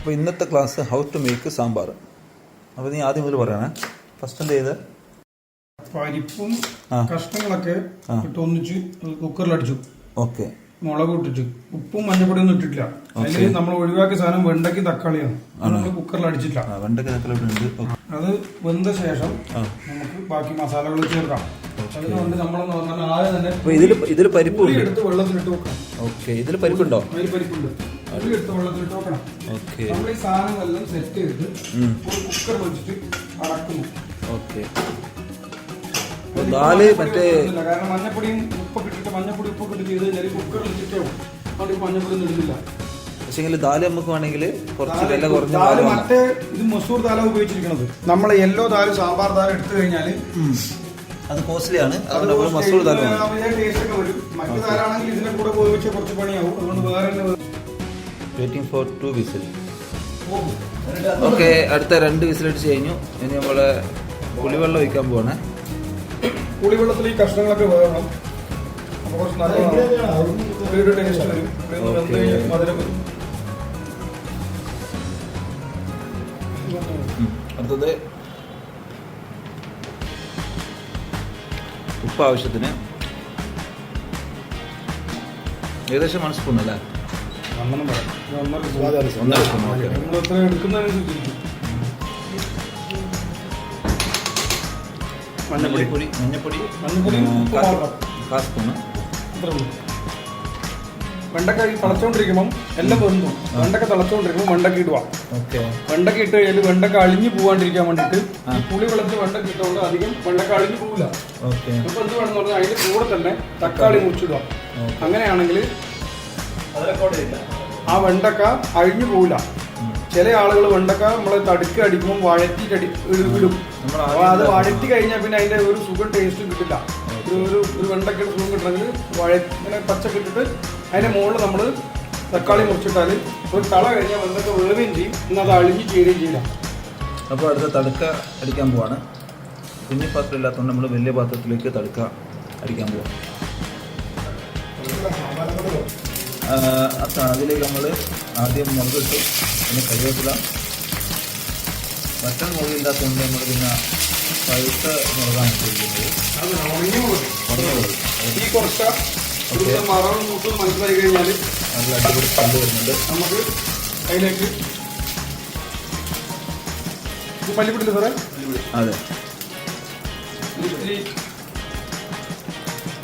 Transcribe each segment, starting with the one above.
അപ്പോൾ ഇന്നത്തെ class how to make sambar. അപ്പോൾ നീ ആദ്യം മുതൽ പറയണേ. ഫസ്റ്റ് എന്ത് ചെയ്ത് പരിപ്പും കഷ്ണങ്ങളൊക്കെ ഇട്ട് ഒന്നിച്ച് കുക്കറിലടിച്ചു. ഓക്കെ. മുളക് ഇട്ടിട്ട് ഉപ്പും മഞ്ഞപ്പൊടി ഒന്നും ഇട്ടിട്ടില്ല. അതിൽ നമ്മൾ ഒഴിവാക്കിയ സാധനം വെണ്ടയ്ക്ക് തക്കാളിയാണ്. നമ്മൾ കുക്കറിൽ അടിച്ചിട്ടില്ല. വെണ്ടയ്ക്ക് തക്കാളി അത് വെന്ത ശേഷം നമുക്ക് ബാക്കി മസാലകൾ ചേർക്കാം. അതുകൊണ്ട് നമ്മളെന്ന് പറഞ്ഞാൽ ആദ്യം തന്നെ ഇതിൽ പരിപ്പ് എടുത്ത് വെള്ളത്തിലിട്ട് വെക്കണം. ഓക്കെ. ഇതിൽ പരിപ്പുണ്ടോ? അതിൽ പരിപ്പുണ്ട്. അതിൽ എടുത്ത് വെള്ളത്തിലിട്ട് വെക്കണം. ഓക്കെ. നമ്മൾ ഈ സാധനങ്ങളെല്ലാം സെറ്റ് ചെയ്തിട്ട് ഒരു കുക്കർ വെച്ചിട്ട് അടക്കുന്നു. ഓക്കെ. കാരണം മഞ്ഞപ്പൊടിയും ഉപ്പൊക്കെ ഇട്ടിട്ട് ചെയ്ത് കഴിഞ്ഞാൽ കുക്കറിൽ ചിറ്റാവും. അതുകൊണ്ട് മഞ്ഞപ്പൊടി ഒന്നും ഇടുന്നില്ല. പക്ഷേ ദാല് നമുക്ക് വേണമെങ്കിൽ കുറച്ച് വില കുറഞ്ഞ മറ്റേ ഇത് മസൂർ ദാല ഉപയോഗിച്ചിരിക്കുന്നത്. നമ്മളെ യെല്ലോ ദാല് സാമ്പാർ ദാൽ എടുത്തു കഴിഞ്ഞാൽ അത് കോസ്റ്റ്ലി ആണ്. അതുകൊണ്ട് മസൂർ ദാൽ ടേസ്റ്റ് ഒക്കെ വരും. മറ്റു ദാലാണെങ്കിൽ ഇതിന്റെ കൂടെ പോയി വെച്ച് കുറച്ച് പണിയാവും. അതുകൊണ്ട് വേറെ വെയിറ്റിംഗ് ഫോർ 2 വിസിൽ. ഓക്കെ. അടുത്ത 2 വിസിലടിച്ച് കഴിഞ്ഞു. ഇനി നമ്മള് പുളിവെള്ളം ഒഴിക്കാൻ പോവാണ്. പുളിവെള്ളത്തിൽ ഈ കഷ്ണങ്ങളൊക്കെ വേണം. അപ്പൊ കുറച്ച് നല്ല ടേസ്റ്റ് വരും. മധുരം വരും. അടുത്തത് ഉപ്പ് ആവശ്യത്തിന് ഏകദേശം 1 സ്പൂൺ അല്ലേ? ഒന്നര സ്പൂൺ. മഞ്ഞപ്പൊടി 1/4 സ്പൂണ്. വെണ്ടക്ക തിളച്ചോണ്ടിരിക്കുമ്പോൾ എല്ലാം വെന്തു. വെണ്ടക്ക തിളച്ചോണ്ടിരിക്കുമ്പോൾ വെണ്ടക്ക ഇടുക. വെണ്ടക്ക ഇട്ട് കഴിഞ്ഞാൽ വെണ്ടക്ക അളിഞ്ഞു പോകാണ്ടിരിക്കാൻ വേണ്ടിട്ട് പുളി വെള്ളത്തിൽ വെണ്ടക്ക ഇട്ടുകൊണ്ട് അധികം വെണ്ടക്ക അളിഞ്ഞു പോകില്ല. അപ്പൊ എന്ത് വേണമെന്ന് പറഞ്ഞാൽ അതിന്റെ കൂടെ തന്നെ തക്കാളി മുറിച്ചിടുക. അങ്ങനെയാണെങ്കിൽ ആ വെണ്ടക്ക അഴിഞ്ഞു പോകില്ല. ചില ആളുകൾ വെണ്ടക്ക നമ്മള് തടുക്ക് അടിക്കുമ്പോൾ വഴറ്റിട്ട് ഇടും. അപ്പൊ അത് വഴറ്റി കഴിഞ്ഞാൽ പിന്നെ അതിന്റെ ഒരു സുഖം ടേസ്റ്റും കിട്ടില്ല. ഒരു വെണ്ടക്കയുടെ സുഖം കിട്ടണമെങ്കിൽ ഇങ്ങനെ പച്ചക്ക് ഇട്ടിട്ട് അതിന്റെ മുകളിൽ നമ്മൾ തക്കാളി മുറിച്ചിട്ടാൽ ഒരു തള കഴിഞ്ഞാൽ വെണ്ടക്ക വേവുകയും ചെയ്യും. എന്നാൽ അത് അഴിഞ്ഞ് ചേരുകയും ചെയ്യില്ല. അപ്പോൾ അടുത്ത തടുക്ക അടിക്കാൻ പോവാണ്. കുഞ്ഞു പാത്രം ഇല്ലാത്തതുകൊണ്ട് നമ്മൾ വലിയ പാത്രത്തിലേക്ക് തടുക്ക അടിക്കാൻ പോവാം. അതിലേക്ക് നമ്മൾ ആദ്യം മുളകിട്ട് പിന്നെ കറിവേപ്പില. മറ്റൻ മുളകില്ലാത്തതുകൊണ്ട് നമ്മൾ പിന്നെ പഴുത്ത മുളകാണ് ഉപയോഗിക്കുന്നത്. മനസ്സിലായി കഴിഞ്ഞാൽ നല്ല അടിപൊളി സ്മെല്ല് വരുന്നുണ്ട്. നമുക്ക് അതിലേക്ക് മല്ലിപ്പൊടി സാറേ. അതെ.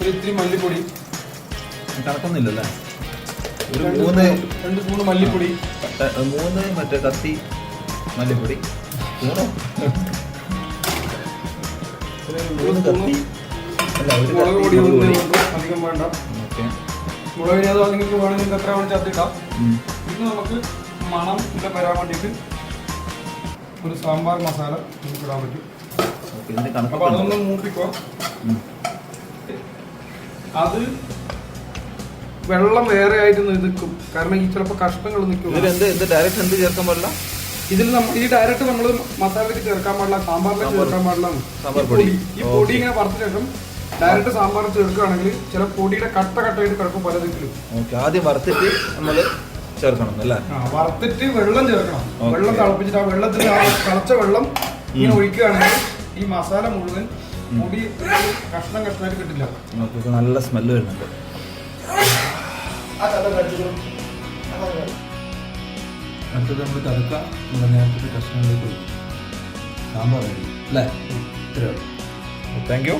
ഇത്തിരി മല്ലിപ്പൊടി കണക്കൊന്നുമില്ലല്ലേ? ഒരു 2 സ്പൂൺ മല്ലിപ്പൊടി. 3 മറ്റേ കത്തി മല്ലിപ്പൊടി. 3 കത്തി അല്ല, മുളക് പൊടി അധികം വേണ്ട. മുളകിന് അത് നിങ്ങൾക്ക് വേണമെങ്കിൽ എത്ര വേണം ചത്തിട്ടാം. ഇത് നമുക്ക് മണം ഇവിടെ വരാൻ വേണ്ടിയിട്ട് ഒരു സാമ്പാർ മസാല നമുക്ക് ഇടാൻ പറ്റും. അപ്പൊ അതൊന്ന് മൂപ്പിക്കോ. അത് വെള്ളം വേറെ ആയിട്ട് നിൽക്കും. കാരണം ഈ ചിലപ്പോൾ കഷ്ണങ്ങൾ നിൽക്കും. ഡയറക്റ്റ് എന്ത് ചേർക്കാൻ പാടില്ല. ഇതിൽ ഈ ഡയറക്റ്റ് നമ്മൾ മസാലയ്ക്ക് ചേർക്കാൻ പാടില്ല, സാമ്പാറിലേക്ക് ചേർക്കാൻ പാടില്ല. ഈ പൊടി ഇങ്ങനെ വറുത്ത ശേഷം ഡയറക്റ്റ് സാമ്പാർ ചേർക്കുകയാണെങ്കിൽ ചില പൊടിയുടെ കട്ടയായിട്ട് കിടക്കും പല ദിക്കിലും. ആദ്യം വറുത്തിട്ട് നമ്മൾ ചേർക്കണം അല്ലേ? വറുത്തിട്ട് വെള്ളം ചേർക്കണം. വെള്ളം തിളപ്പിച്ചിട്ട് ആ വെള്ളത്തിൽ തിളച്ച വെള്ളം ഇങ്ങനെ ഒഴിക്കുകയാണെങ്കിൽ ഈ മസാല മുഴുവൻ പൊടി കഷ്ണമായിട്ട് കിട്ടില്ല. നല്ല സ്മെല്ല് വരുന്നുണ്ട്. അടുത്തത് നമ്മൾ തടുക്ക നേരത്തെ കഷ്ണങ്ങളിലേക്ക് ഒഴിക്കും. സാമ്പാർ കഴിയും അല്ലേ? ഇത്രയും. Thank you.